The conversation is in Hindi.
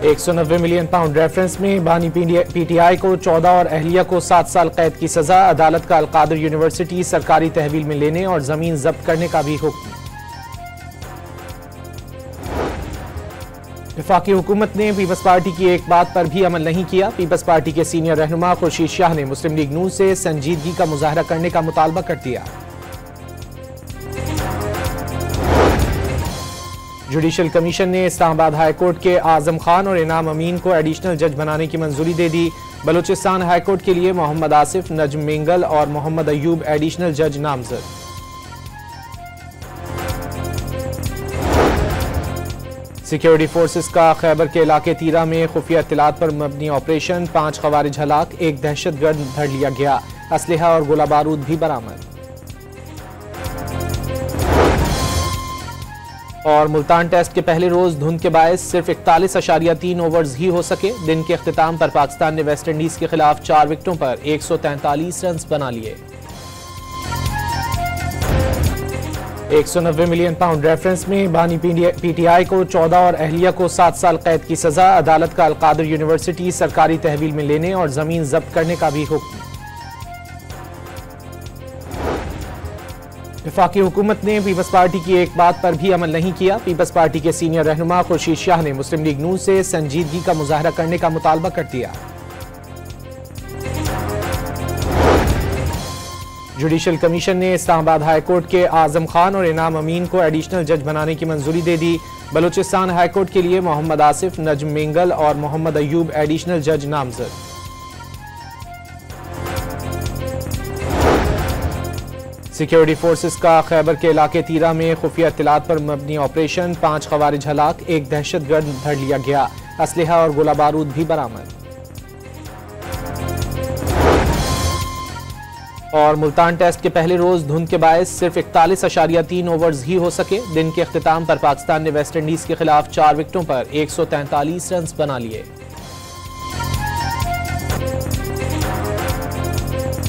190 मिलियन पाउंड रेफरेंस में बानी पीटीआई को 14 और अहलिया को 7 साल कैद की सजा। अदालत का अलकादिर यूनिवर्सिटी सरकारी तहवील में लेने और जमीन जब्त करने का भी हुक्म। वफाकी हुकूमत ने पीपल्स पार्टी की एक बात पर भी अमल नहीं किया। पीपल्स पार्टी के सीनियर रहनुमा खुर्शीद शाह ने मुस्लिम लीग नून से संजीदगी का मुजाहरा करने का मुतालबा कर दिया। जुडिशल कमीशन ने इस्लामाबाद हाई कोर्ट के आजम खान और इनाम अमीन को एडिशनल जज बनाने की मंजूरी दे दी। बलूचिस्तान हाई कोर्ट के लिए मोहम्मद आसिफ, नजम मेंगल और मोहम्मद अयूब एडिशनल जज नामजद। सिक्योरिटी फोर्सेस का खैबर के इलाके तीरा में खुफिया इत्तलात पर मबनी ऑपरेशन। 5 खवारिज हलाक, एक दहशतगर्द धर लिया गया। असलहा और गोला बारूद भी बरामद। और मुल्तान टेस्ट के पहले रोज धुंध के बायस सिर्फ 41.3 ओवर्स ही हो सके। दिन के अख्तिताम पर पाकिस्तान ने वेस्ट इंडीज के खिलाफ 4 विकेटों पर 143 रन बना लिए। 190 मिलियन पाउंड रेफरेंस में बानी पीटीआई को 14 और अहलिया को 7 साल कैद की सजा। अदालत का अलकादिर यूनिवर्सिटी सरकारी तहवील में लेने और जमीन जब्त करने का भी हुक्म। वफाकी हुकूमत ने पीपल्स पार्टी की एक बात पर भी अमल नहीं किया। पीपल्स पार्टी के सीनियर रहनुमा खुर्शीद शाह ने मुस्लिम लीग नून से संजीदगी का मुजाहरा करने का मुतालबा कर दिया। जुडिशल कमीशन ने इस्लामाबाद हाई कोर्ट के आजम खान और इनाम अमीन को एडिशनल जज बनाने की मंजूरी दे दी। बलूचिस्तान हाई कोर्ट के लिए मोहम्मद आसिफ, नजम मेंगल और मोहम्मद अयूब एडिशनल जज नामजद। सिक्योरिटी फोर्सेस का खैबर के इलाके तीरा में खुफिया इत्तलात पर मबनी ऑपरेशन। 5 खवारिज हलाक, एक दहशतगर्द धर लिया गया। असलहा और गोला बारूद भी बरामद। और मुल्तान टेस्ट के पहले रोज धुंध के बायस सिर्फ 41.3 ओवर्स ही हो सके। दिन के अख्तिताम पर पाकिस्तान ने वेस्ट इंडीज के खिलाफ 4 विकेटों पर 143 रन बना लिए।